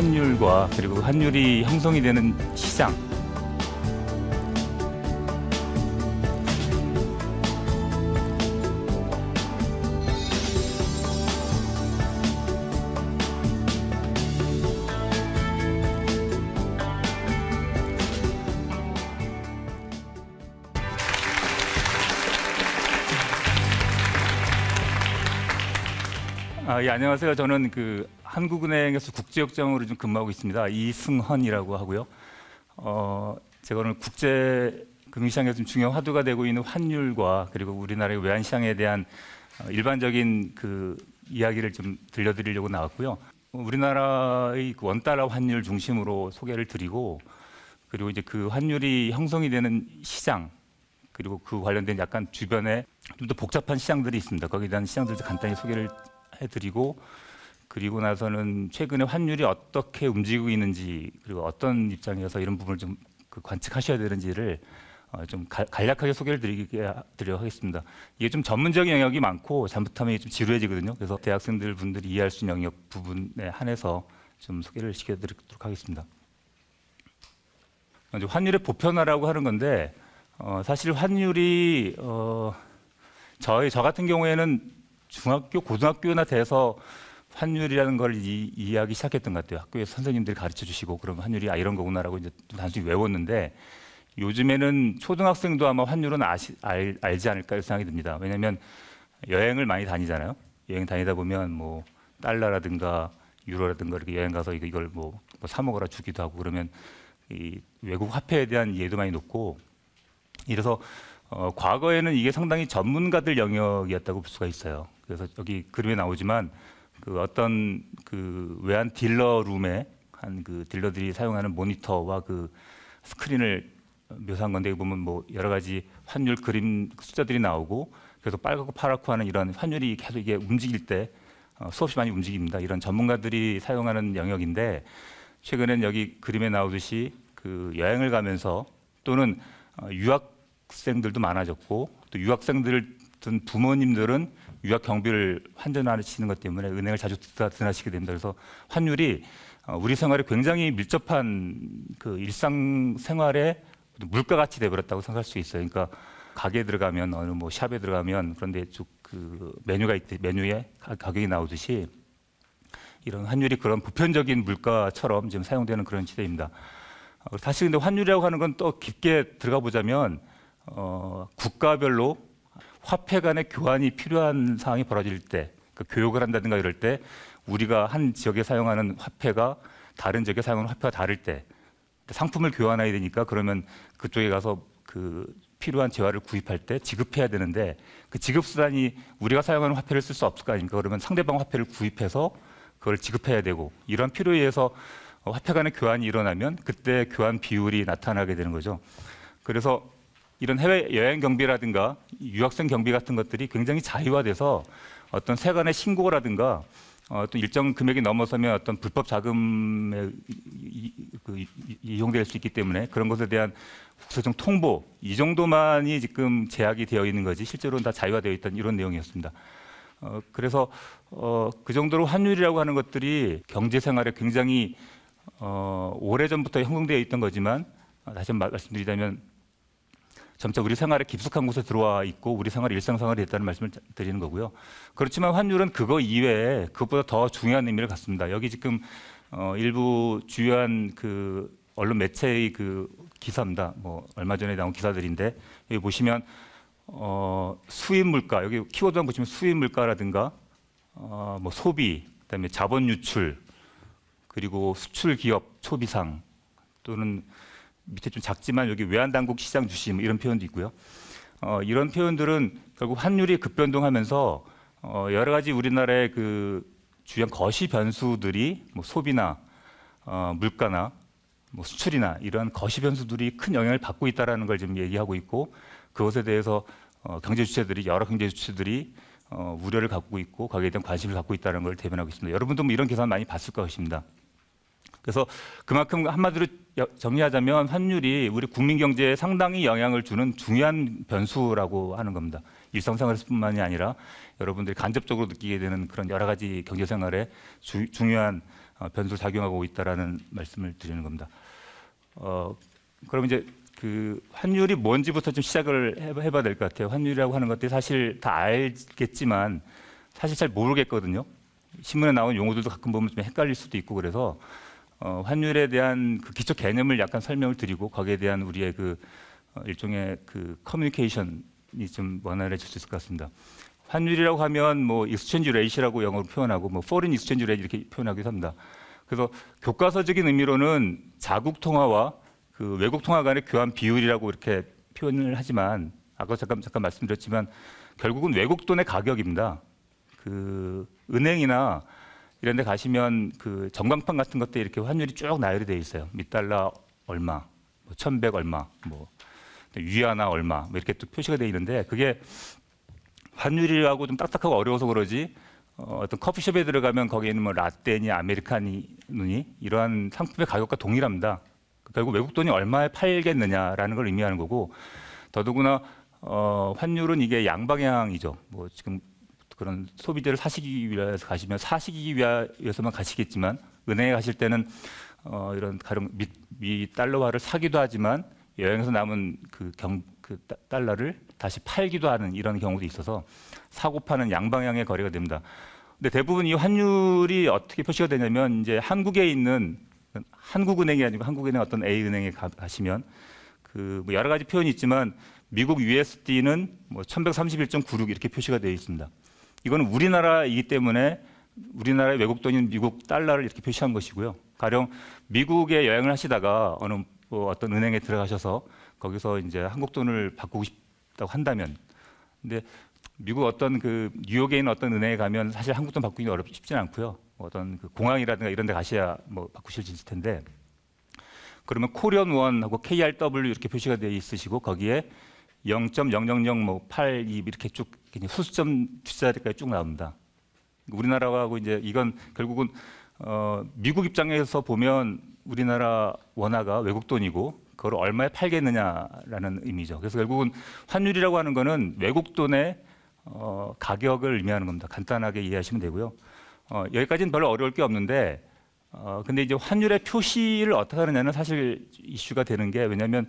환율과 그리고 환율이 형성이 되는 시장, 예, 안녕하세요. 저는 한국은행에서 국제역장으로 좀 근무하고 있습니다. 이승헌이라고 하고요. 제가 오늘 국제 금융시장에서 좀 중요한 화두가 되고 있는 환율과 그리고 우리나라의 외환시장에 대한 일반적인 이야기를 좀 들려드리려고 나왔고요. 우리나라의 원달러 환율 중심으로 소개를 드리고, 그리고 이제 그 환율이 형성이 되는 시장, 그리고 그 관련된 약간 주변에 좀 더 복잡한 시장들이 있습니다. 거기에 대한 시장들도 간단히 소개를 해드리고, 그리고 나서는 최근에 환율이 어떻게 움직이고 있는지, 그리고 어떤 입장에서 이런 부분을 좀 관측하셔야 되는지를 좀 간략하게 소개를 드리려고 하겠습니다. 이게 좀 전문적인 영역이 많고 잘못하면 좀 지루해지거든요. 그래서 대학생들 분들이 이해할 수 있는 영역 부분에 한해서 좀 소개를 시켜드리도록 하겠습니다. 먼저 환율의 보편화라고 하는 건데, 사실 환율이 저 같은 경우에는 중학교, 고등학교나 돼서 환율이라는 걸 이해하기 시작했던 것 같아요. 학교에서 선생님들이 가르쳐 주시고 그러면 환율이 이런 거구나라고 이제 단순히 외웠는데, 요즘에는 초등학생도 아마 환율은 알지 않을까 이런 생각이 듭니다. 왜냐하면 여행을 많이 다니잖아요. 여행 다니다 보면 뭐 달러라든가 유로라든가 이렇게 여행 가서 이걸 뭐 사 먹으라 주기도 하고 그러면 이 외국 화폐에 대한 이해도 많이 높고, 이래서 과거에는 이게 상당히 전문가들 영역이었다고 볼 수가 있어요. 그래서 여기 그림에 나오지만 어떤 외환 딜러룸에 한 딜러들이 사용하는 모니터와 스크린을 묘사한 건데, 보면 뭐 여러 가지 환율 그림 숫자들이 나오고, 그래서 빨갛고 파랗고 하는 이런 환율이 계속 이게 움직일 때 수없이 많이 움직입니다. 이런 전문가들이 사용하는 영역인데, 최근엔 여기 그림에 나오듯이 여행을 가면서 또는 유학생들도 많아졌고, 또 유학생들을 둔 부모님들은 유학 경비를 환전하시는 것 때문에 은행을 자주 드나시게 됩니다. 그래서 환율이 우리 생활에 굉장히 밀접한 일상 생활의 물가같이 돼버렸다고 생각할 수 있어요. 그러니까 가게에 들어가면, 어느 뭐 샵에 들어가면, 그런데 쭉 메뉴에 가격이 나오듯이 이런 환율이 그런 보편적인 물가처럼 지금 사용되는 그런 시대입니다. 사실 근데 환율이라고 하는 건 또 깊게 들어가 보자면 국가별로 화폐 간의 교환이 필요한 상황이 벌어질 때, 교역을 한다든가 이럴 때 우리가 한 지역에 사용하는 화폐가 다른 지역에 사용하는 화폐와 다를 때 상품을 교환해야 되니까, 그러면 그쪽에 가서 필요한 재화를 구입할 때 지급해야 되는데, 그 지급 수단이 우리가 사용하는 화폐를 쓸 수 없을 거 아닙니까? 그러면 상대방 화폐를 구입해서 그걸 지급해야 되고, 이런 필요에 의해서 화폐 간의 교환이 일어나면 그때 교환 비율이 나타나게 되는 거죠. 그래서 이런 해외 여행 경비라든가 유학생 경비 같은 것들이 굉장히 자유화돼서 어떤 세간의 신고라든가 또 일정 금액이 넘어서면 어떤 불법 자금에 이용될 수 있기 때문에 그런 것에 대한 국세청 통보, 이 정도만이 지금 제약이 되어 있는 거지 실제로는 다 자유화되어 있던 이런 내용이었습니다. 그래서 그 정도로 환율이라고 하는 것들이 경제 생활에 굉장히 오래전부터 형성되어 있던 거지만, 다시 한번 말씀드리자면 점차 우리 생활에 깊숙한 곳에 들어와 있고 우리 생활이 일상생활이 됐다는 말씀을 드리는 거고요. 그렇지만 환율은 그거 이외에 그것보다 더 중요한 의미를 갖습니다. 여기 지금 일부 주요한 언론 매체의 기사입니다. 뭐 얼마 전에 나온 기사들인데, 여기 보시면 수입 물가, 여기 키워드만 보시면 수입 물가라든가 뭐 소비, 그다음에 자본 유출, 그리고 수출 기업 초비상, 또는 밑에 좀 작지만 여기 외환당국 시장 주시 이런 표현도 있고요. 이런 표현들은 결국 환율이 급변동하면서 여러 가지 우리나라의 주요 거시 변수들이 뭐 소비나 물가나 뭐 수출이나 이런 거시 변수들이 큰 영향을 받고 있다는 걸 지금 얘기하고 있고, 그것에 대해서 여러 경제 주체들이 우려를 갖고 있고 거기에 대한 관심을 갖고 있다는 걸 대변하고 있습니다. 여러분도 뭐 이런 계산 많이 봤을 것입니다. 그래서 그만큼 한마디로 정리하자면 환율이 우리 국민 경제에 상당히 영향을 주는 중요한 변수라고 하는 겁니다. 일상생활에서뿐만이 아니라 여러분들이 간접적으로 느끼게 되는 그런 여러 가지 경제생활에 중요한 변수로 작용하고 있다라는 말씀을 드리는 겁니다. 그럼 이제 그 환율이 뭔지부터 좀 시작을 해봐야 될 것 같아요. 환율이라고 하는 것들이 사실 다 알겠지만 사실 잘 모르겠거든요. 신문에 나온 용어들도 가끔 보면 좀 헷갈릴 수도 있고 그래서 환율에 대한 그 기초 개념을 약간 설명을 드리고 거기에 대한 우리의 그 일종의 그 커뮤니케이션이 좀 원활해질 수 있을 것 같습니다. 환율이라고 하면 뭐 익스체인지 레이시라고 영어로 표현하고 뭐 포린 익스체인지 레이트 이렇게 표현하기도 합니다. 그래서 교과서적인 의미로는 자국 통화와 그 외국 통화 간의 교환 비율이라고 이렇게 표현을 하지만 아까 잠깐 말씀드렸지만 결국은 외국 돈의 가격입니다. 그 은행이나 이런 데 가시면 그 전광판 같은 것들에 이렇게 환율이 쭉 나열이 되어 있어요. 몇 달러 얼마, 뭐 1100 얼마, 뭐 위안화 얼마 뭐 이렇게 또 표시가 되어 있는데 그게 환율이라고 좀 딱딱하고 어려워서 그러지 어떤 커피숍에 들어가면 거기에 있는 뭐 라떼니 아메리카노니 이러한 상품의 가격과 동일합니다. 결국 외국 돈이 얼마에 팔겠느냐라는 걸 의미하는 거고 더더구나 환율은 이게 양방향이죠. 뭐 지금 그런 소비재를 사시기 위해서 가시면 사시기 위해서만 가시겠지만 은행에 가실 때는 이런 가령 미 달러화를 사기도 하지만 여행에서 남은 그 달러를 다시 팔기도 하는 이런 경우도 있어서 사고 파는 양방향의 거래가 됩니다. 근데 대부분 이 환율이 어떻게 표시가 되냐면 이제 한국에 있는 한국은행이 아니고 한국은행 어떤 A은행에 가시면 그 뭐 여러 가지 표현이 있지만 미국 USD는 뭐 1131.96 이렇게 표시가 되어 있습니다. 이거는 우리나라이기 때문에 우리나라의 외국 돈인 미국 달러를 이렇게 표시한 것이고요. 가령 미국에 여행을 하시다가 어느 뭐 어떤 은행에 들어가셔서 거기서 이제 한국 돈을 바꾸고 싶다고 한다면, 근데 미국 어떤 그 뉴욕에 있는 어떤 은행에 가면 사실 한국 돈 바꾸기 쉽지는 않고요. 어떤 그 공항이라든가 이런 데 가셔야 뭐 바꾸실 수 있을 텐데 그러면 코리안 원하고 KRW 이렇게 표시가 되어 있으시고 거기에 0.000 뭐 82 이렇게 쭉 수수점 뒷자리까지 쭉 나옵니다. 우리나라하고 이제 이건 결국은 미국 입장에서 보면 우리나라 원화가 외국 돈이고 그걸 얼마에 팔겠느냐라는 의미죠. 그래서 결국은 환율이라고 하는 거는 외국 돈의 가격을 의미하는 겁니다. 간단하게 이해하시면 되고요. 여기까지는 별로 어려울 게 없는데 근데 이제 환율의 표시를 어떻게 하느냐는 사실 이슈가 되는 게 왜냐하면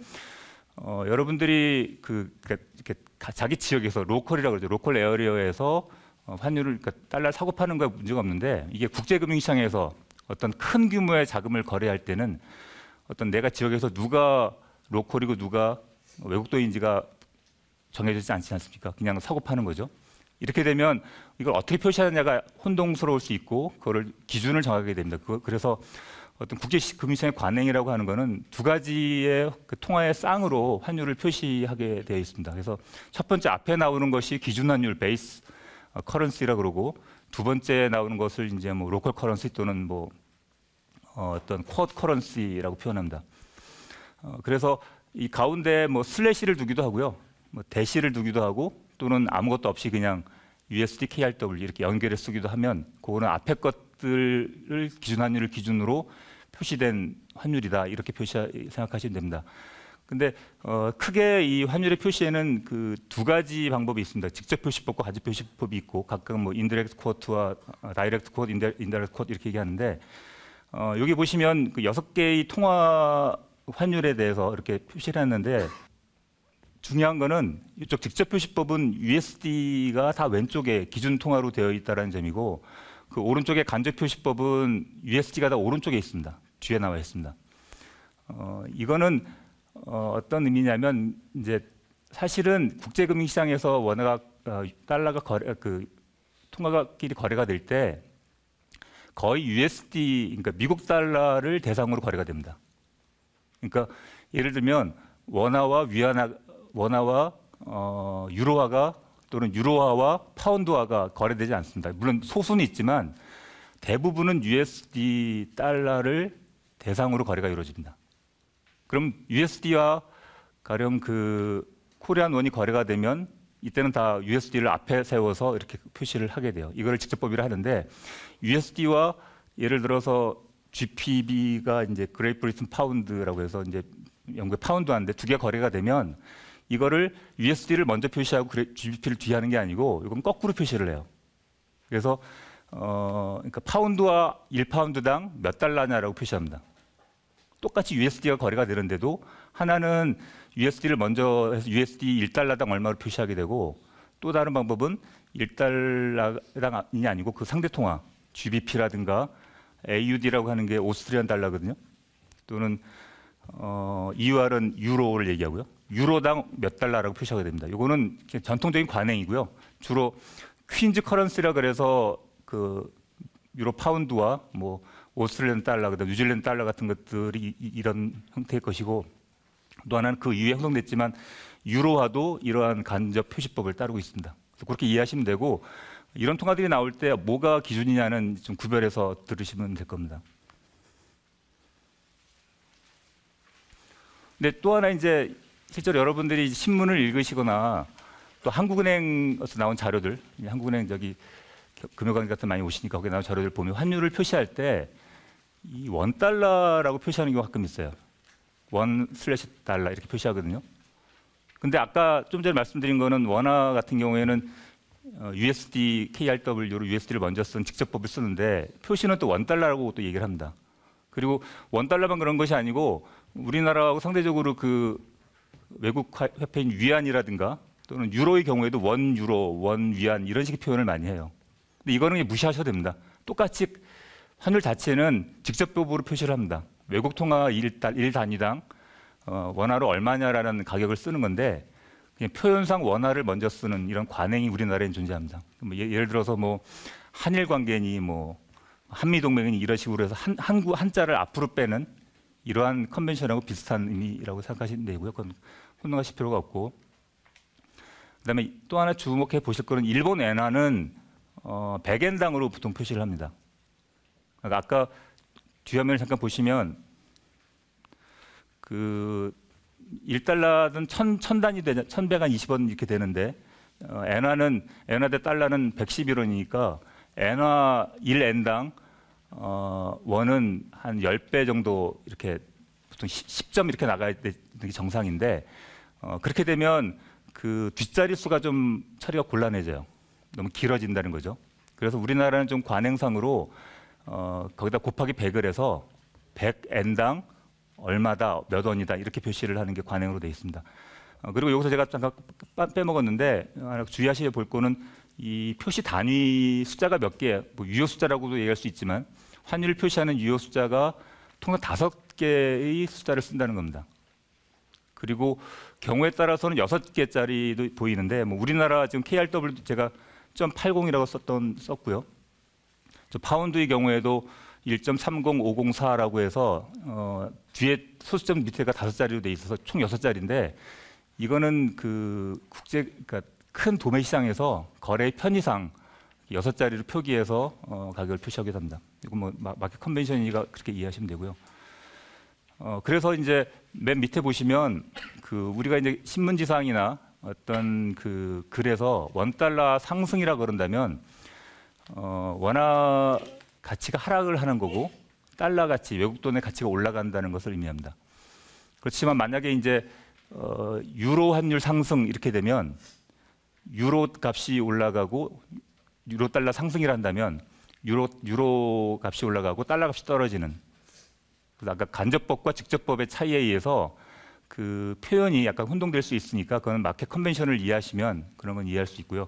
여러분들이 이렇게 자기 지역에서 로컬이라고 그러죠. 로컬 에어리어에서 환율을 그러니까 달러 사고 파는 거에 문제가 없는데 이게 국제금융시장에서 어떤 큰 규모의 자금을 거래할 때는 어떤 내가 지역에서 누가 로컬이고 누가 외국 돈인지가 정해지지 않지 않습니까? 그냥 사고 파는 거죠. 이렇게 되면 이걸 어떻게 표시하느냐가 혼동스러울 수 있고 그거를 기준을 정하게 됩니다. 그래서 어떤 국제금융시장의 관행이라고 하는 거는 두 가지의 그 통화의 쌍으로 환율을 표시하게 되어 있습니다. 그래서 첫 번째 앞에 나오는 것이 기준 환율 베이스 커런시라 그러고 두 번째 나오는 것을 이제 뭐 로컬 커런시 또는 뭐 어떤 쿼드 커런시라고 표현합니다. 그래서 이 가운데 뭐 슬래시를 두기도 하고요, 뭐 대시를 두기도 하고 또는 아무것도 없이 그냥 USD, KRW 이렇게 연결해 쓰기도 하면 그거는 앞에 것들을 기준 환율을 기준으로 표시된 환율이다 이렇게 생각하시면 됩니다. 근데 크게 이 환율의 표시에는 그 두 가지 방법이 있습니다. 직접 표시법과 가지 표시법이 있고 각각 뭐 인디렉트 쿼트와 다이렉트 쿼트, 인다이렉트 쿼트 이렇게 얘기하는데 여기 보시면 그 6개의 통화 환율에 대해서 이렇게 표시를 했는데 중요한 거는 이쪽 직접 표시법은 USD가 다 왼쪽에 기준 통화로 되어 있다는 점이고 그 오른쪽에 간접 표시법은 USD가 다 오른쪽에 있습니다. 뒤에 나와 있습니다. 이거는 어떤 의미냐면 이제 사실은 국제금융시장에서 원화가 달러가 통화끼리 거래가 될 때 거의 USD 그러니까 미국 달러를 대상으로 거래가 됩니다. 그러니까 예를 들면 원화와 유로화가 또는 유로화와 파운드화가 거래되지 않습니다. 물론 소수는 있지만 대부분은 USD 달러를 대상으로 거래가 이루어집니다. 그럼 USD와 가령 그 코리안 원이 거래가 되면 이때는 다 USD를 앞에 세워서 이렇게 표시를 하게 돼요. 이걸 직접 법이라 하는데 USD와 예를 들어서 GPB가 이제 그레이트 브리튼 파운드라고 해서 이제 영국의 파운드화인데 두 개 거래가 되면 이거를 USD를 먼저 표시하고 GBP를 뒤에 하는 게 아니고 이건 거꾸로 표시를 해요. 그래서 그러니까 파운드와 1파운드당 몇 달러냐라고 표시합니다. 똑같이 USD가 거래가 되는데도 하나는 USD를 먼저 해서 USD 1달러당 얼마로 표시하게 되고, 또 다른 방법은 1달러당이 아니고 그 상대 통화 GBP라든가 AUD라고 하는 게 오스트리안 달러거든요. 또는 EUR은 유로를 얘기하고요. 유로당 몇 달러라고 표시하게 됩니다. 이거는 전통적인 관행이고요. 주로 퀸즈 커런시라 그래서 그 유로 파운드와 뭐 오스트레일리안 달러, 그다음 뉴질랜드 달러 같은 것들이 이런 형태의 것이고, 또 하나는 그 이후에 형성됐지만 유로화도 이러한 간접 표시법을 따르고 있습니다. 그래서 그렇게 이해하시면 되고, 이런 통화들이 나올 때 뭐가 기준이냐는 좀 구별해서 들으시면 될 겁니다. 근데 또 하나 이제 실제로 여러분들이 신문을 읽으시거나 또 한국은행에서 나온 자료들, 한국은행 저기 금요강의 같은 많이 오시니까 거기에 나온 자료들 보면 환율을 표시할 때 이 원달러라고 표시하는 경우가 가끔 있어요. $1/달러 이렇게 표시하거든요. 근데 아까 좀 전에 말씀드린 거는 원화 같은 경우에는 USD, KRW로 USD를 먼저 쓴 직접법을 쓰는데 표시는 또 $1라고 또 얘기를 합니다. 그리고 $1만 그런 것이 아니고 우리나라하고 상대적으로 그 외국 화폐인 위안이라든가 또는 유로의 경우에도 원 유로, 원 위안 이런 식의 표현을 많이 해요. 근데 이거는 무시하셔도 됩니다. 똑같이 환율 자체는 직접법으로 표시를 합니다. 외국 통화 일 단위당 원화로 얼마냐라는 가격을 쓰는 건데, 그냥 표현상 원화를 먼저 쓰는 이런 관행이 우리나라에 존재합니다. 뭐 예를 들어서 뭐 한일 관계니 뭐 한미 동맹이니 이런 식으로 해서 한자를 앞으로 빼는 이러한 컨벤션하고 비슷한 의미라고 생각하시면 되고요. 그건 혼동하실 필요가 없고, 그다음에 또 하나 주목해 보실 거는 일본 엔화는 100엔당으로 보통 표시를 합니다. 그러니까 아까 뒤화면을 잠깐 보시면 그 1달러든 1000단위 되냐, 1120원 이렇게 되는데 엔화 대 달러는 111원이니까 엔화 1엔당 원은 한 10배 정도 이렇게 보통 10점 이렇게 나가야 되는 게 정상인데, 그렇게 되면 그 뒷자리 수가 좀 처리가 곤란해져요. 너무 길어진다는 거죠. 그래서 우리나라는 좀 관행상으로 거기다 곱하기 100을 해서 100엔당 얼마다, 몇 원이다 이렇게 표시를 하는 게 관행으로 되어 있습니다. 그리고 여기서 제가 잠깐 빼먹었는데 주의하셔야 볼 거는 이 표시 단위 숫자가 몇 개, 뭐 유효 숫자라고도 얘기할 수 있지만 환율을 표시하는 유효 숫자가 통상 5개의 숫자를 쓴다는 겁니다. 그리고 경우에 따라서는 6개짜리도 보이는데, 뭐 우리나라 지금 KRW도 제가 0.80이라고 썼고요. 저 파운드의 경우에도 1.30504라고 해서 뒤에 소수점 밑에가 5자리로 돼 있어서 총 6자리인데, 이거는 그 그러니까 큰 도매 시장에서 거래의 편의상 6자리로 표기해서 가격을 표시하게 됩니다. 이거 뭐 마켓 컨벤션이니까 그렇게 이해하시면 되고요. 그래서 이제 맨 밑에 보시면 그 우리가 이제 신문지상이나 어떤 그 글에서 $1 상승이라 그런다면 원화 가치가 하락을 하는 거고 달러 가치, 외국 돈의 가치가 올라간다는 것을 의미합니다. 그렇지만 만약에 이제 유로 환율 상승 이렇게 되면 유로 값이 올라가고 유로 달러 상승이라 한다면 유로 값이 올라가고 달러 값이 떨어지는, 그래서 아까 간접법과 직접법의 차이에 의해서 그 표현이 약간 혼동될 수 있으니까 그건 마켓 컨벤션을 이해하시면 그런 건 이해할 수 있고요.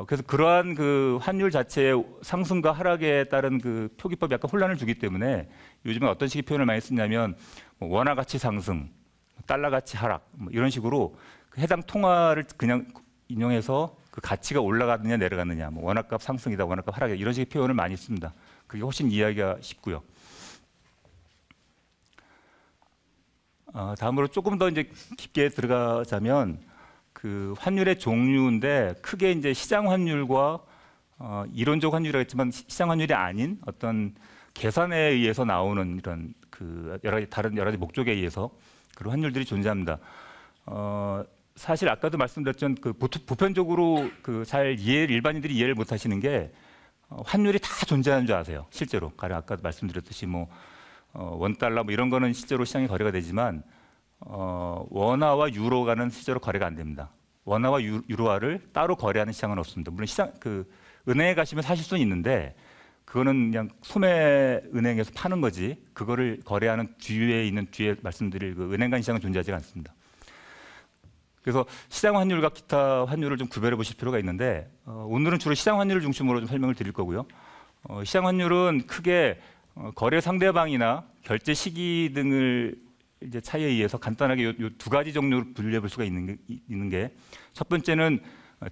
그래서 그러한 그 환율 자체의 상승과 하락에 따른 그 표기법이 약간 혼란을 주기 때문에 요즘은 어떤 식의 표현을 많이 쓰냐면 뭐 원화 가치 상승, 달러 가치 하락 뭐 이런 식으로 그 해당 통화를 그냥 인용해서 그 가치가 올라가느냐 내려가느냐, 뭐 원화값 상승이다, 원화값 하락이다 이런 식의 표현을 많이 씁니다. 그게 훨씬 이해하기가 쉽고요. 다음으로 조금 더 이제 깊게 들어가자면 그 환율의 종류인데 크게 이제 시장 환율과 이론적 환율이라고 했지만 시장 환율이 아닌 어떤 계산에 의해서 나오는 이런 그 여러 가지 목적에 의해서 그런 환율들이 존재합니다. 사실 아까도 말씀드렸던 그 보편적으로 그 일반인들이 이해를 못 하시는 게 환율이 다 존재하는 줄 아세요. 실제로 가령 아까도 말씀드렸듯이 뭐 $1 뭐 이런 거는 실제로 시장에 거래가 되지만 원화와 유로가는 실제로 거래가 안 됩니다. 원화와 유로화를 따로 거래하는 시장은 없습니다. 물론 시장 그 은행에 가시면 사실 수는 있는데 그거는 그냥 소매은행에서 파는 거지 그거를 거래하는 뒤에 말씀드릴 그 은행 간 시장은 존재하지 않습니다. 그래서 시장 환율과 기타 환율을 좀 구별해 보실 필요가 있는데 오늘은 주로 시장 환율을 중심으로 좀 설명을 드릴 거고요. 시장 환율은 크게 거래 상대방이나 결제 시기 등을 이제 차이에 의해서 간단하게 요 두 가지 종류로 분류해 볼 수가 있는 게 첫 번째는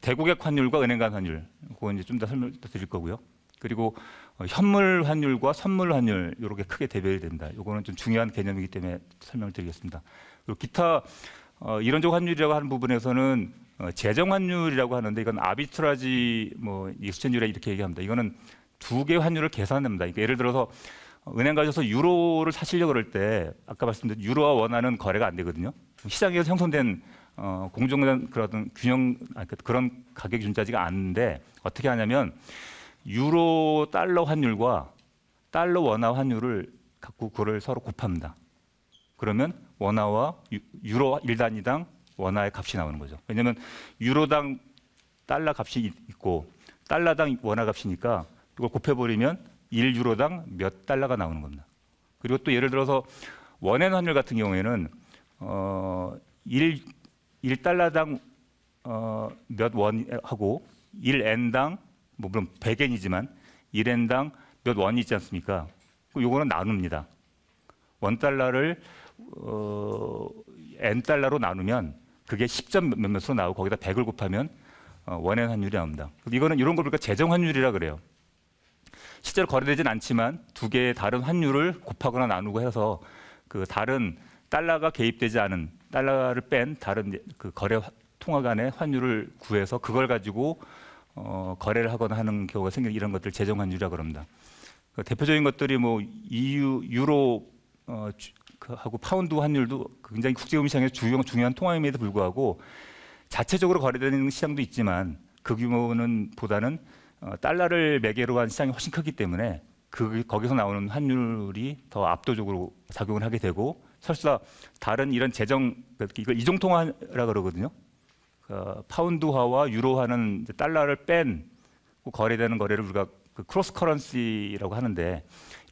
대고객 환율과 은행 간 환율, 그거 이제 좀 더 설명 드릴 거고요. 그리고 현물 환율과 선물 환율 이렇게 크게 대별이 됩니다. 이거는 좀 중요한 개념이기 때문에 설명을 드리겠습니다. 그리고 기타 이론적 환율이라고 하는 부분에서는 재정 환율이라고 하는데 이건 아비트라지 뭐 익스체인지 레이트 이렇게 얘기합니다. 이거는 두 개의 환율을 계산합니다. 그러니까 예를 들어서 은행 가셔서 유로를 사시려고 그럴 때 아까 말씀드린 유로와 원화는 거래가 안 되거든요. 시장에서 형성된 공정된 그런 균형 그런 가격 존재하지가 않는데 어떻게 하냐면 유로 달러 환율과 달러 원화 환율을 갖고 그걸 서로 곱합니다. 그러면 원화와 유로 1단위당 원화의 값이 나오는 거죠. 왜냐하면 유로당 달러 값이 있고 달러당 원화 값이니까 이걸 곱해버리면 1유로당 몇 달러가 나오는 겁니다. 그리고 또 예를 들어서 원엔 환율 같은 경우에는 1달러당 몇 원하고 1엔당 뭐 물론 100엔이지만 1엔당 몇 원이 있지 않습니까? 요거는 나눕니다. 원달러를 N달러로 나누면 그게 10점 몇몇으로 나오고 거기다 100을 곱하면 원엔 환율이 나옵니다. 이거는 이런 걸 우리가 재정 환율이라 그래요. 실제로 거래되진 않지만 두 개의 다른 환율을 곱하거나 나누고 해서 그 다른 달러가 개입되지 않은 달러를 뺀 다른 그 거래 통화 간의 환율을 구해서 그걸 가지고 거래를 하거나 하는 경우가 생기는 이런 것들 재정 환율이라고 합니다. 그 대표적인 것들이 뭐 EU, 유로 하고 파운드 환율도 굉장히 국제금융시장에서 중요한 통화임에도 불구하고 자체적으로 거래되는 시장도 있지만 그 규모는 보다는 달러를 매개로 한 시장이 훨씬 크기 때문에 거기서 나오는 환율이 더 압도적으로 작용을 하게 되고 설사 다른 이런 재정 이걸 이중통화라 그러거든요. 파운드화와 유로화는 달러를 뺀 거래되는 거래를 우리가 크로스 커런시라고 하는데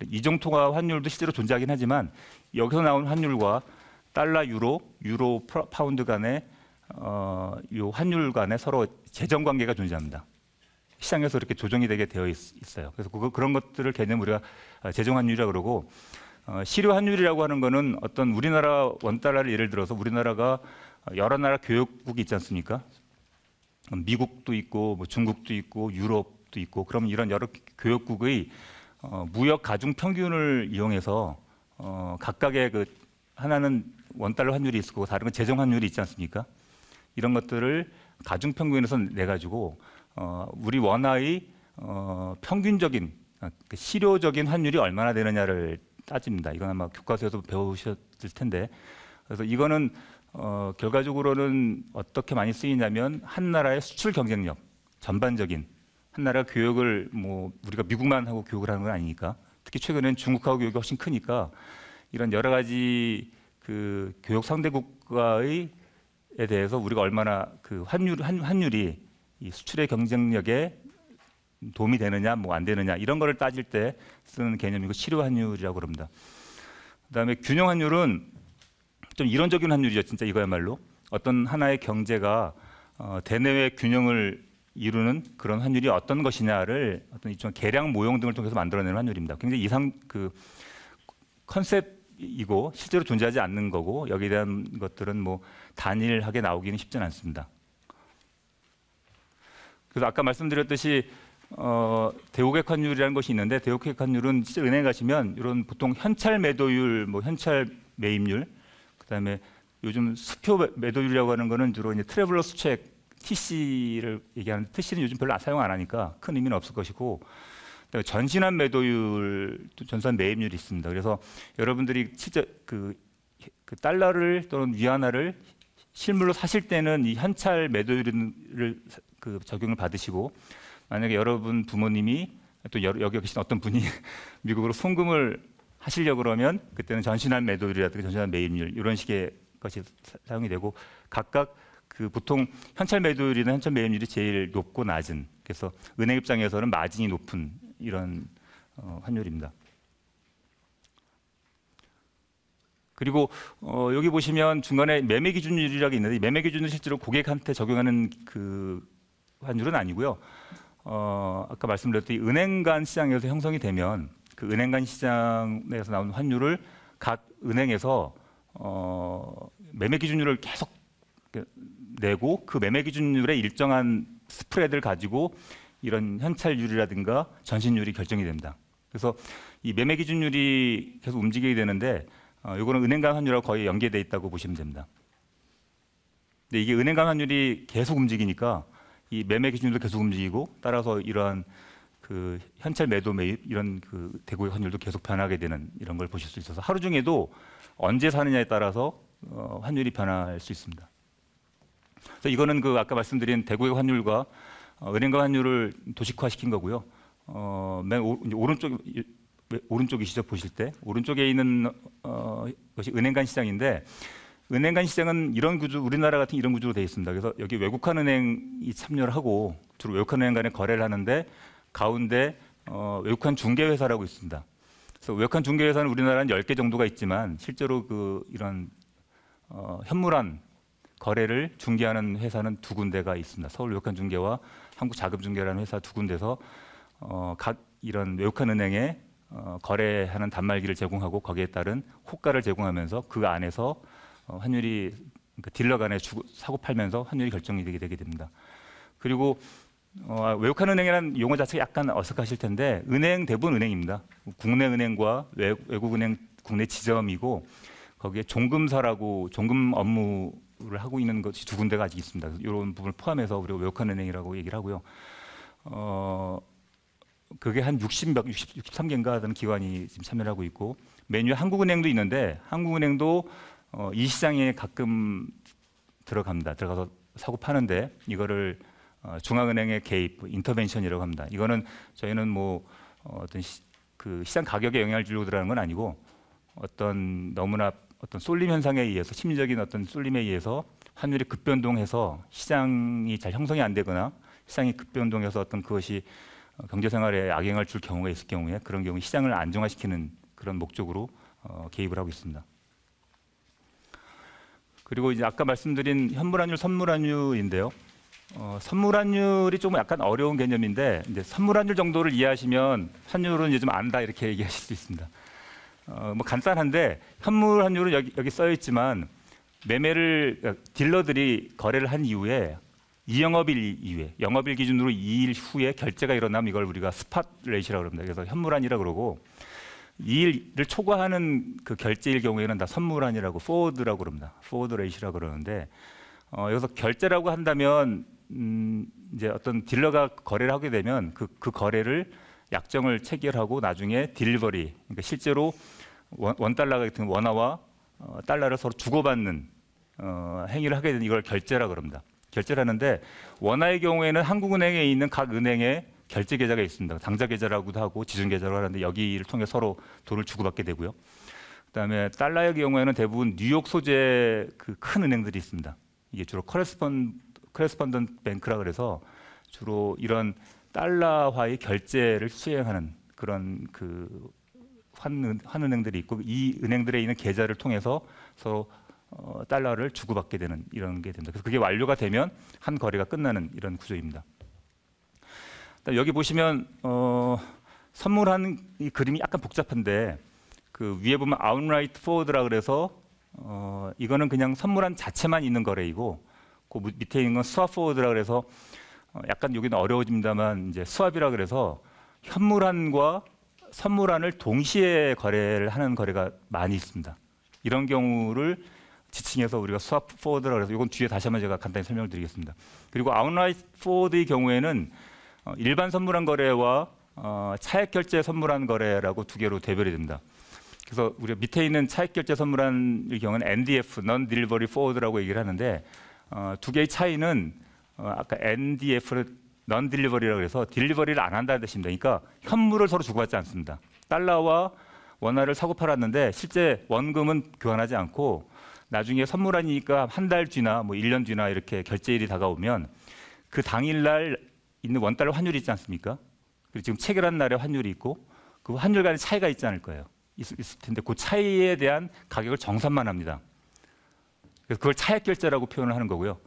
이중통화 환율도 실제로 존재하긴 하지만 여기서 나온 환율과 달러, 유로 파운드 간의 요 환율 간에 서로 재정 관계가 존재합니다. 시장에서 이렇게 조정이 되게 되어 있어요. 그래서 그런 것들을 개념 우리가 재정 환율이라고 그러고 실효 환율이라고 하는 거는 어떤 우리나라 원달러를 예를 들어서 우리나라가 여러 나라 교역국이 있지 않습니까? 미국도 있고 뭐 중국도 있고 유럽도 있고 그럼 이런 여러 교역국의 무역 가중 평균을 이용해서 각각의 그 하나는 원달러 환율이 있고 다른 건 재정 환율이 있지 않습니까? 이런 것들을 가중 평균에서 내 가지고 우리 원화의 평균적인 실효적인 환율이 얼마나 되느냐를 따집니다. 이건 아마 교과서에서 배우셨을 텐데 그래서 이거는 결과적으로는 어떻게 많이 쓰이냐면 한 나라의 수출 경쟁력 전반적인 한 나라 교역을 뭐 우리가 미국만 하고 교역을 하는 건 아니니까 특히 최근에는 중국하고 교역이 훨씬 크니까 이런 여러 가지 그 교역 상대국가에 대해서 우리가 얼마나 그 환율이 이 수출의 경쟁력에 도움이 되느냐, 뭐 안 되느냐 이런 거를 따질 때 쓰는 개념이고 실효 환율이라고 그럽니다. 그다음에 균형 환율은 좀 이론적인 환율이죠. 진짜 이거야말로 어떤 하나의 경제가 대내외 균형을 이루는 그런 환율이 어떤 것이냐를 어떤 일종의 계량 모형 등을 통해서 만들어내는 환율입니다. 굉장히 그 컨셉이고 실제로 존재하지 않는 거고 여기에 대한 것들은 뭐 단일하게 나오기는 쉽지는 않습니다. 그래서 아까 말씀드렸듯이 대고객 환율이라는 것이 있는데 대고객 환율은 실제 은행 가시면 이런 보통 현찰 매도율, 뭐 현찰 매입률, 그다음에 요즘 수표 매도율이라고 하는 거는 주로 이제 트래블러 수책 TC를 얘기하는데 TC는 요즘 별로 사용 안 하니까 큰 의미는 없을 것이고 전신한 매도율, 전산 매입률이 있습니다. 그래서 여러분들이 실제 그 달러를 또는 위안화를 실물로 사실 때는 이 현찰 매도율을 그 적용을 받으시고 만약에 여러분 부모님이 또 여기 계신 어떤 분이 미국으로 송금을 하시려고 그러면 그때는 전신한 매도율이라든가 전신한 매입률 이런 식의 것이 사용이 되고 각각 그 보통 현찰 매도율이나 현찰 매입률이 제일 높고 낮은, 그래서 은행 입장에서는 마진이 높은 이런 환율입니다. 그리고 여기 보시면 중간에 매매 기준율이라고 있는데, 이 매매 기준은 실제로 고객한테 적용하는 그 환율은 아니고요. 아까 말씀드렸듯이 은행 간 시장에서 형성이 되면 그 은행 간 시장에서 나온 환율을 각 은행에서 매매 기준율을 계속 내고, 그 매매 기준율의 일정한 스프레드를 가지고 이런 현찰률이라든가 전신율이 결정이 됩니다. 그래서 이 매매 기준율이 계속 움직이게 되는데, 이거는 은행 간 환율하고 거의 연계되어 있다고 보시면 됩니다. 근데 이게 은행 간 환율이 계속 움직이니까 이 매매 기준율도 계속 움직이고, 따라서 이러한 그 현찰 매도 매입 이런 그 대고의 환율도 계속 변하게 되는 이런 걸 보실 수 있어서 하루 중에도 언제 사느냐에 따라서 환율이 변할 수 있습니다. 그래서 이거는 그 아까 말씀드린 대고의 환율과 은행가 환율을 도식화시킨 거고요. 맨 오른쪽이시죠, 보실 때 오른쪽에 있는 것이 은행 간 시장인데, 은행 간 시장은 이런 구조, 우리나라 같은 이런 구조로 되어 있습니다. 그래서 여기 외국한 은행이 참여를 하고 주로 외국한 은행 간에 거래를 하는데, 가운데 외국한 중개회사라고 있습니다. 그래서 외국한 중개회사는 우리나라는 10개 정도가 있지만, 실제로 그 이런 현물환 거래를 중개하는 회사는 2군데가 있습니다. 서울 외국한 중개와 한국자금중개라는 회사 2군데서 각 이런 외국한 은행에 거래하는 단말기를 제공하고 거기에 따른 호가를 제공하면서 그 안에서 환율이, 그러니까 딜러 간에 사고 팔면서 환율이 결정이 되게 됩니다. 그리고 외국한 은행이라는 용어 자체가 약간 어색하실 텐데, 은행 대부분 은행입니다. 국내 은행과 외국 은행, 국내 지점이고, 거기에 종금사라고 종금 업무를 하고 있는 것이 2군데가 아직 있습니다. 이런 부분을 포함해서 우리가 외국한 은행이라고 얘기를 하고요. 그게 한 63개인가 하는 기관이 지금 참여를 하고 있고, 맨 위에 한국은행도 있는데, 한국은행도 이 시장에 가끔 들어갑니다. 들어가서 사고 파는데, 이거를 중앙은행의 개입, 인터벤션이라고 합니다. 이거는 저희는 뭐 어떤 그 시장 가격에 영향을 주려고 들어가는 건 아니고, 어떤 너무나 어떤 쏠림 현상에 의해서, 심리적인 어떤 쏠림에 의해서 환율이 급변동해서 시장이 잘 형성이 안 되거나 시장이 급변동해서 어떤 그것이 경제 생활에 악영향을 줄 경우가 있을 경우에, 그런 경우에 시장을 안정화시키는 그런 목적으로 개입을 하고 있습니다. 그리고 이제 아까 말씀드린 현물환율, 선물환율인데요. 선물환율이 조금 약간 어려운 개념인데, 이제 선물환율 정도를 이해하시면 환율은 이제 좀 안다 이렇게 얘기하실 수 있습니다. 뭐 간단한데, 현물환율은 여기 써 있지만, 매매를 딜러들이 거래를 한 이후에 2영업일 이후에, 영업일 기준으로 2일 후에 결제가 일어나면 이걸 우리가 스팟 레이시라고 합니다. 그래서 현물환이라고 그러고, 2일을 초과하는 그 결제일 경우에는 다 선물환이라고, 포워드라고 그럽니다. 포워드 레이시라고 그러는데, 여기서 결제라고 한다면 이제 어떤 딜러가 거래를 하게 되면 그 거래를 약정을 체결하고 나중에 딜리버리, 그러니까 실제로 원달러 같은 원화와 달러를 서로 주고받는 행위를 하게 되는 이걸 결제라고 그럽니다. 결제를 하는데, 원화의 경우에는 한국은행에 있는 각 은행에 결제 계좌가 있습니다. 당좌 계좌라고도 하고 지준 계좌라고 하는데, 여기를 통해 서로 돈을 주고받게 되고요. 그다음에 달러의 경우에는 대부분 뉴욕 소재 그 큰 은행들이 있습니다. 이게 주로 커레스펀던트 뱅크라 그래서 주로 이런 달러화의 결제를 수행하는 그런 그 환은행들이 있고, 이 은행들에 있는 계좌를 통해서 서로 달러를 주고받게 되는 이런 게 됩니다. 그래서 그게 완료가 되면 한 거래가 끝나는 이런 구조입니다. 여기 보시면 선물한 이 그림이 약간 복잡한데, 그 위에 보면 outright forward라 그래서 이거는 그냥 선물한 자체만 있는 거래이고, 그 밑에 있는 건 swap forward라 그래서 약간 여기는 어려워집니다만, 이제 스왑이라 그래서 현물환과 선물환을 동시에 거래를 하는 거래가 많이 있습니다. 이런 경우를 지칭해서 우리가 스왑 포워드라 그래서, 이건 뒤에 다시 한번 제가 간단히 설명을 드리겠습니다. 그리고 아웃라이트 포워드의 경우에는 일반 선물환 거래와 차액 결제 선물환 거래라고 2개로 대별이 됩니다. 그래서 우리가 밑에 있는 차액 결제 선물환의 경우는 NDF, Non-Delivery Forward라고 얘기를 하는데, 2개의 차이는 아까 NDF를 Non-Delivery라고 해서 딜리버리를 안 한다는 뜻입니다. 그러니까 현물을 서로 주고받지 않습니다. 달러와 원화를 사고 팔았는데 실제 원금은 교환하지 않고 나중에 선물하니까 한 달 뒤나 뭐 1년 뒤나 이렇게 결제일이 다가오면 그 당일날 있는 원달러 환율이 있지 않습니까? 그리고 지금 체결한 날에 환율이 있고 그 환율 간의 차이가 있지 않을 거예요. 있을 텐데 그 차이에 대한 가격을 정산만 합니다. 그래서 그걸 차액 결제라고 표현을 하는 거고요.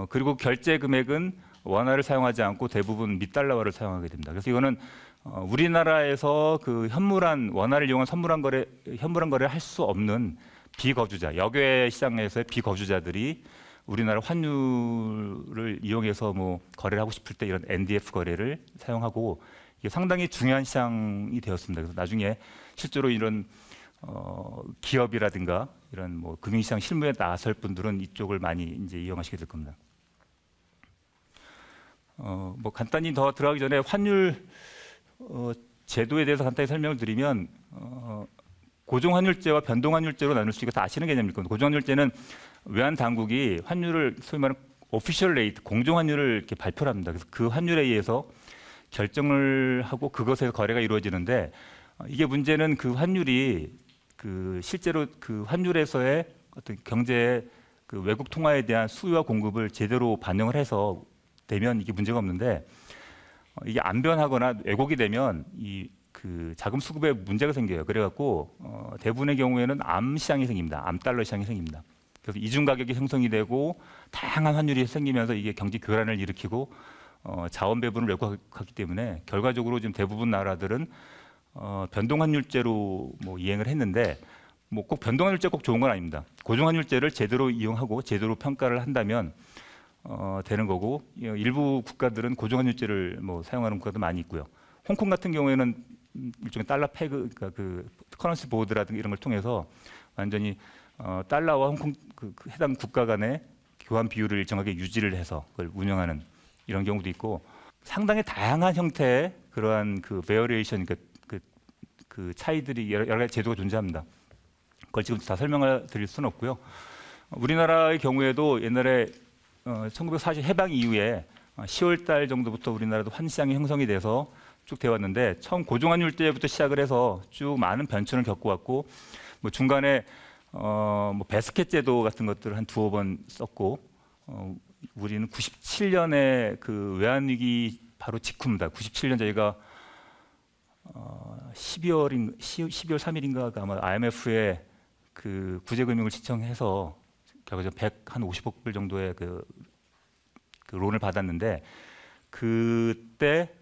그리고 결제 금액은 원화를 사용하지 않고 대부분 미달러화를 사용하게 됩니다. 그래서 이거는 우리나라에서 그 원화를 이용한 현물한 거래를 할 수 없는 비거주자, 역외 시장에서의 비거주자들이 우리나라 환율을 이용해서 뭐 거래를 하고 싶을 때 이런 NDF 거래를 사용하고 이게 상당히 중요한 시장이 되었습니다. 그래서 나중에 실제로 이런 기업이라든가 이런 뭐 금융시장 실무에 나설 분들은 이쪽을 많이 이제 이용하시게 될 겁니다. 뭐 간단히 더 들어가기 전에 환율 제도에 대해서 간단히 설명을 드리면 고정환율제와 변동환율제로 나눌 수 있고 다 아시는 개념일 겁니다. 고정환율제는 외환 당국이 환율을 소위 말하는 오피셜 레이트, 공정환율을 이렇게 발표를 합니다. 그래서 그 환율에 의해서 결정을 하고 그것에서 거래가 이루어지는데 이게 문제는 그 환율이 그 실제로 그 환율에서의 어떤 경제의 그 외국 통화에 대한 수요와 공급을 제대로 반영을 해서 되면 이게 문제가 없는데 이게 안 변하거나 왜곡이 되면 이 그 자금 수급에 문제가 생겨요. 그래갖고 대부분의 경우에는 암 시장이 생깁니다. 암 달러 시장이 생깁니다. 그래서 이중 가격이 형성이 되고 다양한 환율이 생기면서 이게 경제 교란을 일으키고 자원 배분을 왜곡하기 때문에 결과적으로 지금 대부분 나라들은 변동환율제로 뭐 이행을 했는데 뭐 꼭 변동환율제 꼭 좋은 건 아닙니다. 고정환율제를 제대로 이용하고 제대로 평가를 한다면 되는 거고 일부 국가들은 고정환율제를 뭐 사용하는 국가도 많이 있고요. 홍콩 같은 경우에는 일종의 달러 패그, 그러니까 그 커런시 보드라든가 이런 걸 통해서 완전히 달러와 홍콩 그 해당 국가 간의 교환 비율을 일정하게 유지를 해서 그걸 운영하는 이런 경우도 있고 상당히 다양한 형태의 그러한 그 베어리에이션, 그 차이들이 여러 가지 제도가 존재합니다. 그걸 지금 다 설명을 드릴 수는 없고요. 우리나라의 경우에도 옛날에 1940 해방 이후에 10월 달 정도부터 우리나라도 환시장이 형성이 돼서 쭉 되어 왔는데 처음 고정환율 때부터 시작을 해서 쭉 많은 변천을 겪어왔고 뭐 중간에 뭐 베스켓 제도 같은 것들을 한 두어 번 썼고 우리는 97년에 그 외환위기 바로 직후입니다. 97년 저희가 12월 3일인가가 아마 IMF에 그 구제금융을 신청해서 결국 150억 불 정도의 그 론을 받았는데 그때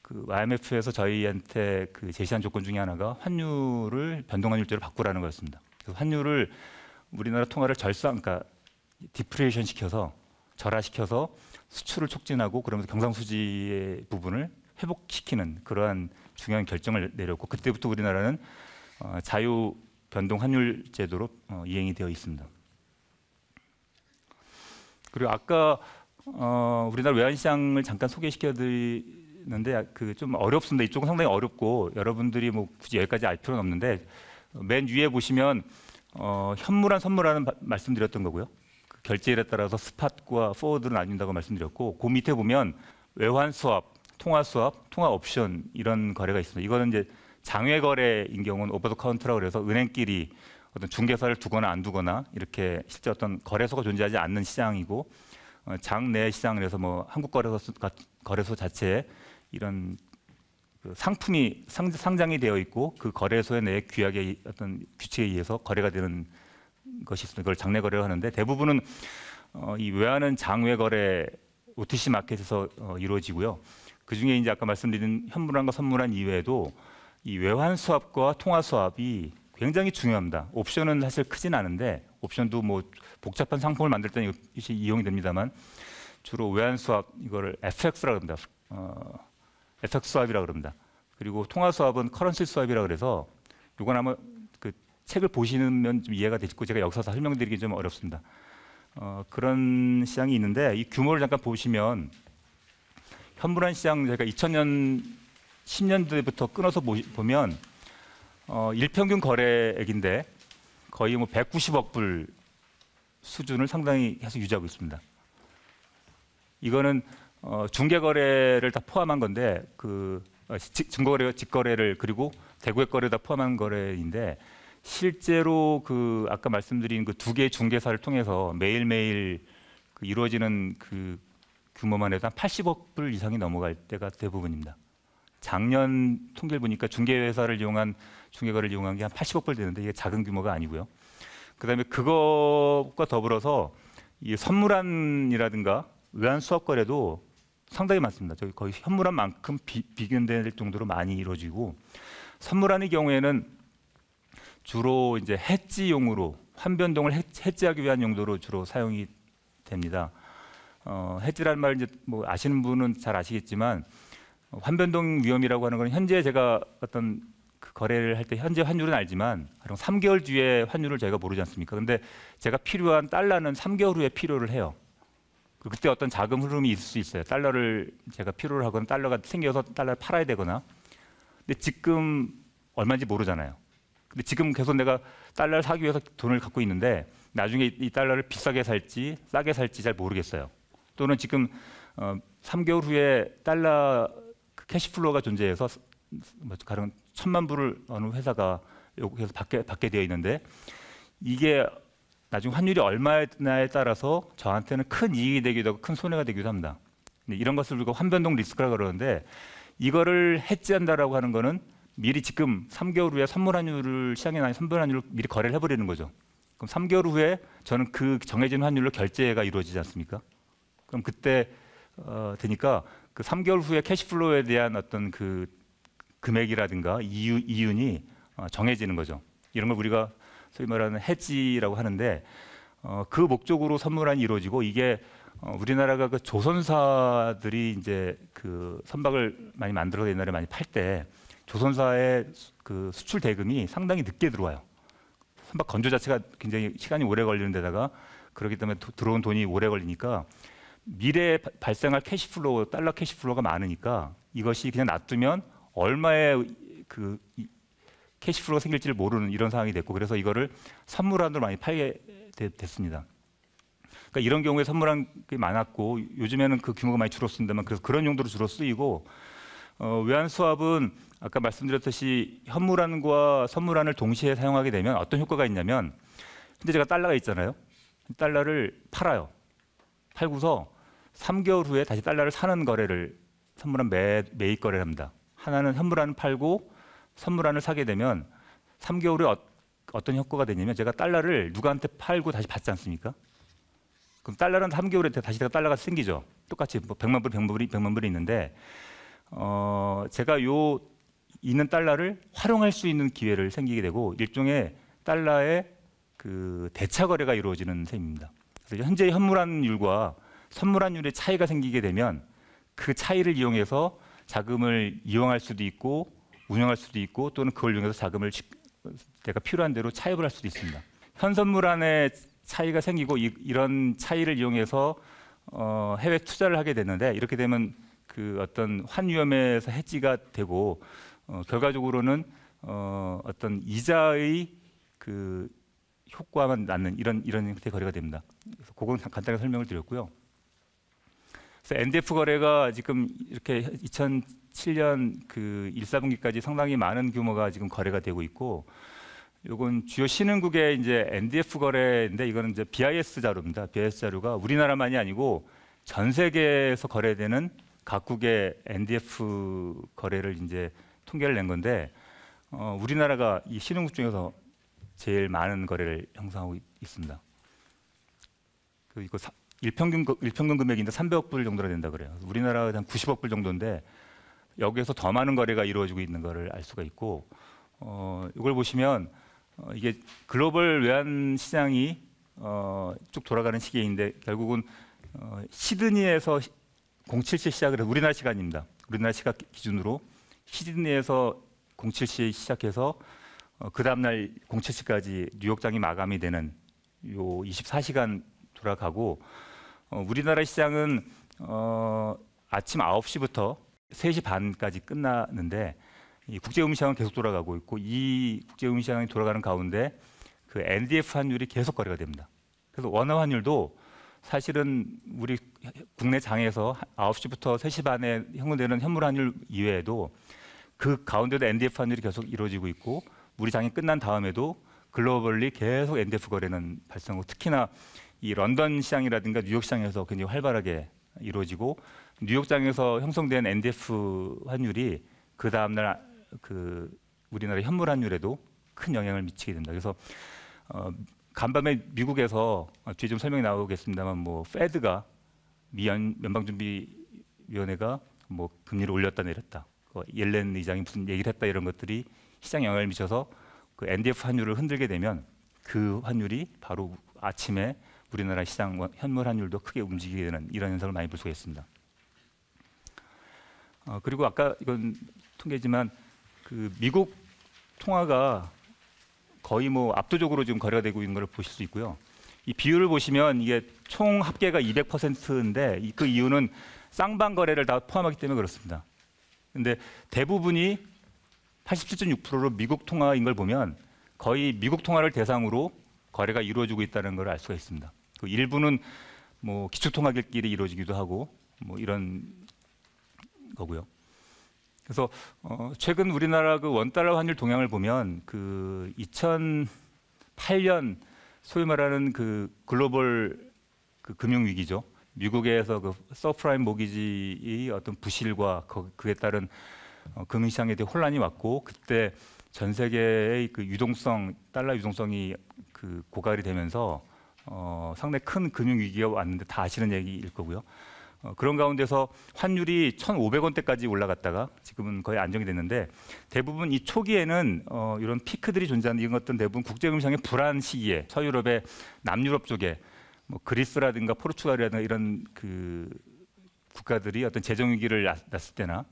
그 IMF에서 저희한테 그 제시한 조건 중에 하나가 환율을 변동환율제로 바꾸라는 거였습니다. 그래서 환율을 우리나라 통화를 그러니까 디프레이션 시켜서 절하시켜서 수출을 촉진하고 그러면서 경상수지의 부분을 회복시키는 그러한 중요한 결정을 내렸고 그때부터 우리나라는 자유 변동 환율 제도로 이행이 되어 있습니다. 그리고 아까 우리나라 외환시장을 잠깐 소개시켜 드리는데 그 좀 어렵습니다. 이쪽은 상당히 어렵고 여러분들이 뭐 굳이 여기까지 알 필요는 없는데 맨 위에 보시면 현물한 선물하는 말씀드렸던 거고요. 그 결제일에 따라서 스팟과 포워드를 나뉜다고 말씀드렸고 그 밑에 보면 외환 수합, 통화 수합, 통화 옵션 이런 거래가 있습니다. 이거는 이제 장외 거래인 경우는 오버 더 카운터라고 그래서 은행끼리 어떤 중개사를 두거나 안 두거나 이렇게 실제 어떤 거래소가 존재하지 않는 시장이고 장내 시장을 해서 뭐 한국 거래소 자체에 이런 그 상품이 상장이 되어 있고 그 거래소의 내 규약의 어떤 규칙에 의해서 거래가 되는 것이 있습니다. 그걸 장내 거래를 하는데 대부분은 이 외환은 장외 거래 OTC 마켓에서 이루어지고요. 그 중에 이제 아까 말씀드린 현물환과 선물환 이외에도 이 외환 수합과 통화 수합이 굉장히 중요합니다. 옵션은 사실 크진 않은데 옵션도 뭐 복잡한 상품을 만들 때는 이것이 이용이 됩니다만 주로 외환 수합 이거를 FX라고 합니다. FX 수합이라고 그럽니다. 그리고 통화 수합은 커런시 수합이라고 그래서 이건 아마 그 책을 보시면 좀 이해가 되시고 제가 여기서 다 설명드리기 좀 어렵습니다. 그런 시장이 있는데 이 규모를 잠깐 보시면 현물환 시장 제가 2000년 10년대부터 끊어서 보면 일평균 거래액인데 거의 뭐 190억 불 수준을 상당히 계속 유지하고 있습니다. 이거는 중개 거래를 다 포함한 건데 그 증거거래, 직거래를 그리고 대구액 거래 다 포함한 거래인데 실제로 그 아까 말씀드린 그 두 개의 중개사를 통해서 매일매일 그 이루어지는 그 규모만 해도 한 80억 불 이상이 넘어갈 때가 대부분입니다. 작년 통계를 보니까 중개회사를 이용한 중개거래를 이용한 게 한 80억 불 되는데 이게 작은 규모가 아니고요. 그다음에 그것과 더불어서 이 선물안이라든가 의안 수합 거래도 상당히 많습니다. 저기 거의 현물안만큼 비교될 정도로 많이 이루어지고 선물안의 경우에는 주로 이제 해지용으로 환변동을 해지하기 위한 용도로 주로 사용이 됩니다. 해지라는 말 이제 뭐 아시는 분은 잘 아시겠지만 환변동 위험이라고 하는 건 현재 제가 어떤 그 거래를 할 때 현재 환율은 알지만 3개월 뒤에 환율을 저희가 모르지 않습니까? 근데 제가 필요한 달러는 3개월 후에 필요를 해요. 그때 어떤 자금 흐름이 있을 수 있어요. 달러를 제가 필요를 하거나 달러가 생겨서 달러를 팔아야 되거나. 근데 지금 얼마인지 모르잖아요. 근데 지금 계속 내가 달러를 사기 위해서 돈을 갖고 있는데 나중에 이 달러를 비싸게 살지 싸게 살지 잘 모르겠어요. 또는 지금 3개월 후에 달러 캐시플로우가 존재해서 가령 1,000만 불을 어느 회사가 여기서 받게 되어 있는데 이게 나중 환율이 얼마냐에 따라서 저한테는 큰 이익이 되기도 하고 큰 손해가 되기도 합니다. 이런 것을 우리가 환변동 리스크라고 그러는데 이거를 해지한다라고 하는 거는 미리 지금 3개월 후에 선물 환율을 시장에 나는 선물 환율을 미리 거래를 해버리는 거죠. 그럼 3개월 후에 저는 그 정해진 환율로 결제가 이루어지지 않습니까? 그럼 그때 되니까 그 3개월 후에 캐시플로우에 대한 어떤 그 금액이라든가 이윤이 정해지는 거죠. 이런 걸 우리가 소위 말하는 해지라고 하는데 그 목적으로 선물안이 이루어지고 이게 우리나라가 그 조선사들이 이제 그 선박을 많이 만들어서 옛날에 많이 팔 때 조선사의 그 수출 대금이 상당히 늦게 들어와요. 선박 건조 자체가 굉장히 시간이 오래 걸리는 데다가 그렇기 때문에 들어온 돈이 오래 걸리니까 미래에 발생할 캐시플로우, 달러 캐시플로우가 많으니까 이것이 그냥 놔두면 얼마의 그 캐시플로우가 생길지를 모르는 이런 상황이 됐고 그래서 이거를 선물안으로 많이 팔게 됐습니다. 그러니까 이런 경우에 선물안이 많았고 요즘에는 그 규모가 많이 줄었습니다만 그래서 그런 용도로 주로 쓰이고 외환 수합은 아까 말씀드렸듯이 현물안과 선물안을 동시에 사용하게 되면 어떤 효과가 있냐면 근데 제가 달러가 있잖아요. 달러를 팔아요. 팔고서 3개월 후에 다시 달러를 사는 거래를 선물안 매입 거래를 합니다. 하나는 현물안을 팔고 선물안을 사게 되면 3개월 후에 어떤 효과가 되냐면 제가 달러를 누구한테 팔고 다시 받지 않습니까? 그럼 달러는 3개월에 다시 달러가 생기죠. 똑같이 뭐 100만 불, 100만 불이 있는데 제가 요 있는 달러를 활용할 수 있는 기회를 생기게 되고 일종의 달러의 그 대차 거래가 이루어지는 셈입니다. 그래서 현재 현물환율과 선물환율의 차이가 생기게 되면 그 차이를 이용해서 자금을 이용할 수도 있고 운영할 수도 있고 또는 그걸 이용해서 자금을 내가 필요한 대로 차입을 할 수도 있습니다. 현선물안의 차이가 생기고 이런 차이를 이용해서 해외 투자를 하게 되는데 이렇게 되면 그 어떤 환위험에서 해지가 되고 결과적으로는 어떤 이자의 그 효과만 낳는 이런 형태의 거래가 됩니다. 그래서 그건 간단하게 설명을 드렸고요. 그래서 NDF 거래가 지금 이렇게 2007년 그 1, 4분기까지 상당히 많은 규모가 지금 거래가 되고 있고, 요건 주요 신흥국의 이제 NDF 거래인데 이거는 이제 BIS 자료입니다. BIS 자료가 우리나라만이 아니고 전 세계에서 거래되는 각국의 NDF 거래를 이제 통계를 낸 건데, 우리나라가 이 신흥국 중에서 제일 많은 거래를 형성하고 있습니다. 이거 일평균 금액인데 300억 불 정도가 된다 그래요. 우리나라가 한 90억 불 정도인데 여기에서 더 많은 거래가 이루어지고 있는 것을 알 수가 있고, 이걸 보시면 이게 글로벌 외환 시장이 쭉 돌아가는 시기인데 결국은 시드니에서 07시 시작을 해서 우리나라 시간입니다. 우리나라 시각 기준으로 시드니에서 07시에 시작해서 그 다음날 07시까지 뉴욕장이 마감이 되는 요 24시간 돌아가고, 우리나라 시장은 아침 9시부터 3시 반까지 끝나는데 이 국제금융시장은 계속 돌아가고 있고, 이 국제금융시장이 돌아가는 가운데 그 NDF 환율이 계속 거래가 됩니다. 그래서 원화 환율도 사실은 우리 국내 장에서 9시부터 3시 반에 형성되는 현물 환율 이외에도 그 가운데도 NDF 환율이 계속 이루어지고 있고, 우리 장이 끝난 다음에도 글로벌리 계속 NDF 거래는 발생하고 특히나 이 런던 시장이라든가 뉴욕 시장에서 굉장히 활발하게 이루어지고 뉴욕장에서 형성된 NDF 환율이 그 다음날 그 우리나라 현물 환율에도 큰 영향을 미치게 된다. 그래서 간밤에 미국에서 뒤에 좀 설명이 나오겠습니다만 뭐 페드가 미 연방준비위원회가 뭐 금리를 올렸다 내렸다, 옐렌 의장이 무슨 얘기를 했다 이런 것들이 시장에 영향을 미쳐서 그 NDF 환율을 흔들게 되면 그 환율이 바로 아침에 우리나라 시장 현물 환율도 크게 움직이게 되는 이런 현상을 많이 볼 수가 있습니다. 그리고 아까 이건 통계지만 그 미국 통화가 거의 뭐 압도적으로 지금 거래가 되고 있는 걸 보실 수 있고요. 이 비율을 보시면 이게 총 합계가 200%인데 그 이유는 쌍방 거래를 다 포함하기 때문에 그렇습니다. 근데 대부분이 87.6%로 미국 통화인 걸 보면 거의 미국 통화를 대상으로 거래가 이루어지고 있다는 걸 알 수가 있습니다. 그 일부는 뭐 기축통화기끼리 이루어지기도 하고 뭐 이런 거고요. 그래서 최근 우리나라 그 원달러 환율 동향을 보면 그 2008년 소위 말하는 그 글로벌 그 금융 위기죠. 미국에서 그 서프라임 모기지의 어떤 부실과 그에 따른 금융시장에 대한 혼란이 왔고 그때 전 세계의 그 유동성 달러 유동성이 그 고갈이 되면서 상당히 큰 금융 위기가 왔는데 다 아시는 얘기일 거고요. 그런 가운데서 환율이 1,500원대까지 올라갔다가 지금은 거의 안정이 됐는데 대부분 이 초기에는 이런 피크들이 존재하는 이런 것들은 대부분 국제금융시장의 불안 시기에 서유럽의 남유럽 쪽에 뭐 그리스라든가 포르투갈이라든가 이런 그 국가들이 어떤 재정 위기를 났을 때나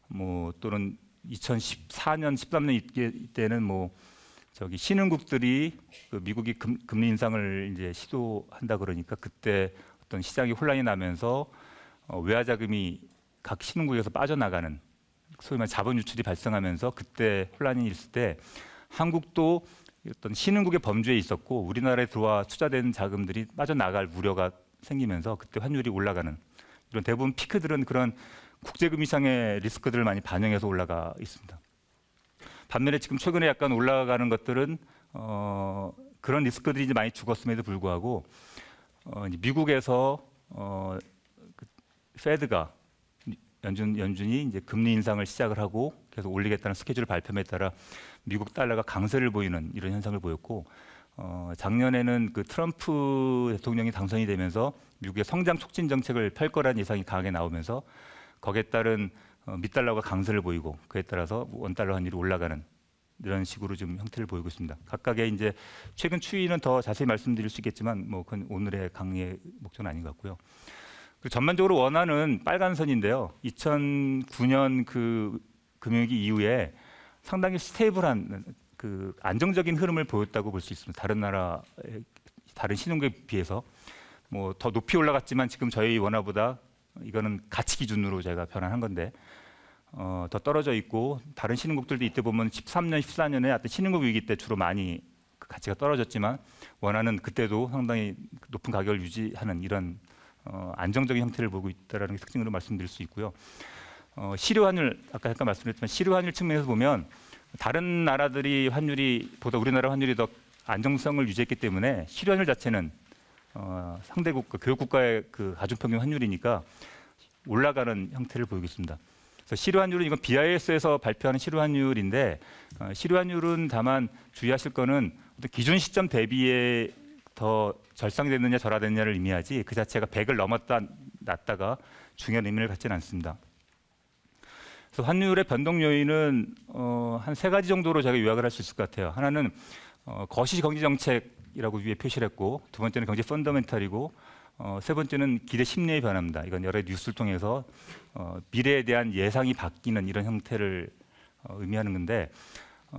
뭐 또는 2014년, 13년 이때는 뭐 저기 신흥국들이 그 미국이 금리 인상을 이제 시도한다 그러니까 그때 어떤 시장이 혼란이 나면서 외화 자금이 각 신흥국에서 빠져나가는 소위 말해 자본 유출이 발생하면서 그때 혼란이 있을 때 한국도 어떤 신흥국의 범주에 있었고 우리나라에 들어와 투자된 자금들이 빠져나갈 우려가 생기면서 그때 환율이 올라가는 이런 대부분 피크들은 그런 국제금융시장의 리스크들을 많이 반영해서 올라가 있습니다. 반면에 지금 최근에 약간 올라가는 것들은 그런 리스크들이 이제 많이 죽었음에도 불구하고 이제 미국에서 그 페드가 연준이 이제 금리 인상을 시작을 하고 계속 올리겠다는 스케줄 발표에 따라 미국 달러가 강세를 보이는 이런 현상을 보였고 작년에는 그 트럼프 대통령이 당선이 되면서 미국의 성장 촉진 정책을 펼 거라는 예상이 강하게 나오면서 거기에 따른 미달러가 강세를 보이고 그에 따라서 원달러 환율이 올라가는 이런 식으로 좀 형태를 보이고 있습니다. 각각의 이제 최근 추이는 더 자세히 말씀드릴 수 있겠지만 뭐 그건 오늘의 강의의 목적은 아닌 것 같고요. 그리고 전반적으로 원화는 빨간 선인데요. 2009년 그 금융위기 이후에 상당히 스테이블한 그 안정적인 흐름을 보였다고 볼 수 있습니다. 다른 나라, 다른 신흥국에 비해서 뭐 더 높이 올라갔지만 지금 저희 원화보다 이거는 가치 기준으로 제가 변환한 건데 더 떨어져 있고 다른 신흥국들도 이때 보면 13년, 14년에 어떤 신흥국 위기 때 주로 많이 그 가치가 떨어졌지만 원화는 그때도 상당히 높은 가격을 유지하는 이런 안정적인 형태를 보고 있다는 특징으로 말씀드릴 수 있고요. 실효 환율 아까 잠깐 말씀드렸지만 실효 환율 측면에서 보면 다른 나라들이 환율이 보다 우리나라 환율이 더 안정성을 유지했기 때문에 실효 환율 자체는 상대 국가, 교육 국가의 그 가중평균 환율이니까 올라가는 형태를 보이고 있습니다. 그래서 실효 환율은 이건 BIS에서 발표하는 실효 환율인데 실효 환율은 다만 주의하실 거는 어떤 기준 시점 대비에 더 절상됐느냐 절하됐느냐를 의미하지 그 자체가 100을 넘었다 낮다가 중요한 의미를 갖지는 않습니다. 그래서 환율의 변동 요인은 한 세 가지 정도로 제가 요약을 할 수 있을 것 같아요. 하나는 거시 경제 정책이라고 위에 표시를 했고 두 번째는 경제 펀더멘탈이고 세 번째는 기대 심리의 변화입니다. 이건 여러 뉴스를 통해서 미래에 대한 예상이 바뀌는 이런 형태를 의미하는 건데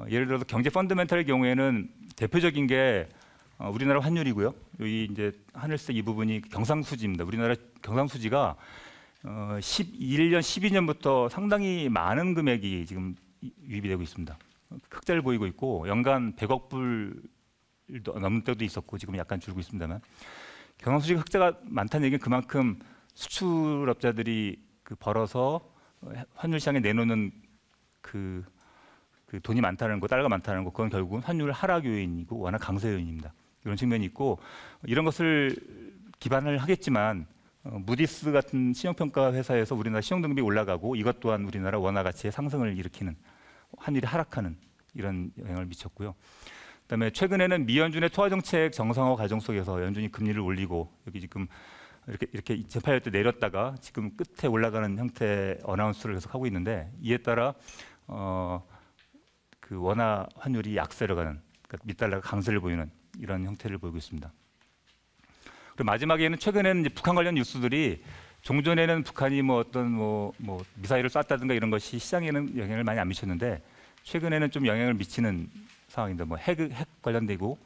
예를 들어서 경제 펀더멘탈의 경우에는 대표적인 게 우리나라 환율이고요. 여기 이제 하늘색 이 부분이 경상수지입니다. 우리나라 경상수지가 11년, 12년부터 상당히 많은 금액이 지금 유입이 되고 있습니다. 흑자를 보이고 있고 연간 100억 불 넘는 때도 있었고 지금 약간 줄고 있습니다만 경상수지가 흑자가 많다는 얘기는 그만큼 수출업자들이 그 벌어서 환율 시장에 내놓는 그 그 돈이 많다는 거, 달러가 많다는 거, 그건 결국은 환율 하락 요인이고 워낙 강세 요인입니다. 이런 측면이 있고 이런 것을 기반을 하겠지만 무디스 같은 신용평가 회사에서 우리나라 신용등급이 올라가고 이것 또한 우리나라 원화 가치의 상승을 일으키는 환율이 하락하는 이런 영향을 미쳤고요. 그다음에 최근에는 미연준의 투하 정책 정상화 과정 속에서 연준이 금리를 올리고 여기 지금 이렇게 2008년 때 내렸다가 지금 끝에 올라가는 형태의 어나운스를 계속 하고 있는데 이에 따라 그 원화 환율이 약세로 가는 그러니까 밑달러가 강세를 보이는 이런 형태를 보이고 있습니다. 그리고 마지막에는 최근에는 이제 북한 관련 뉴스들이 종전에는 북한이 뭐 어떤 뭐 미사일을 쐈다든가 이런 것이 시장에는 영향을 많이 안 미쳤는데 최근에는 좀 영향을 미치는 상황인데 뭐 핵 관련되고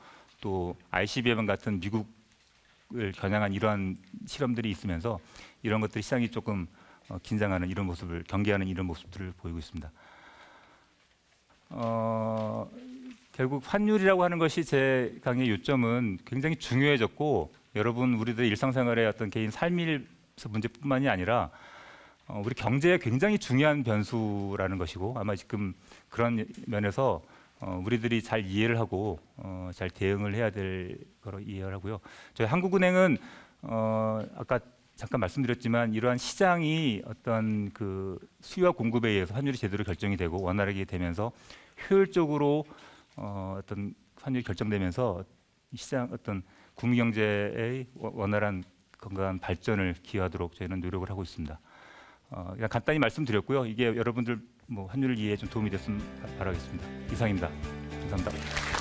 또 ICBM 같은 미국을 겨냥한 이러한 실험들이 있으면서 이런 것들이 시장이 조금 긴장하는 이런 모습을 경계하는 이런 모습들을 보이고 있습니다. 결국 환율이라고 하는 것이 제 강의 요점은 굉장히 중요해졌고 여러분 우리들 일상생활의 어떤 개인 삶에서 문제뿐만이 아니라 우리 경제에 굉장히 중요한 변수라는 것이고 아마 지금 그런 면에서 우리들이 잘 이해를 하고 잘 대응을 해야 될 거로 이해를 하고요. 저희 한국은행은 아까 잠깐 말씀드렸지만 이러한 시장이 어떤 그 수요와 공급에 의해서 환율이 제대로 결정이 되고 원활하게 되면서 효율적으로 어떤 환율이 결정되면서 시장 어떤 국민 경제의 원활한 건강한 발전을 기여하도록 저희는 노력을 하고 있습니다. 그냥 간단히 말씀드렸고요. 이게 여러분들 뭐 환율 이해에 좀 도움이 됐으면 바라겠습니다. 이상입니다. 감사합니다.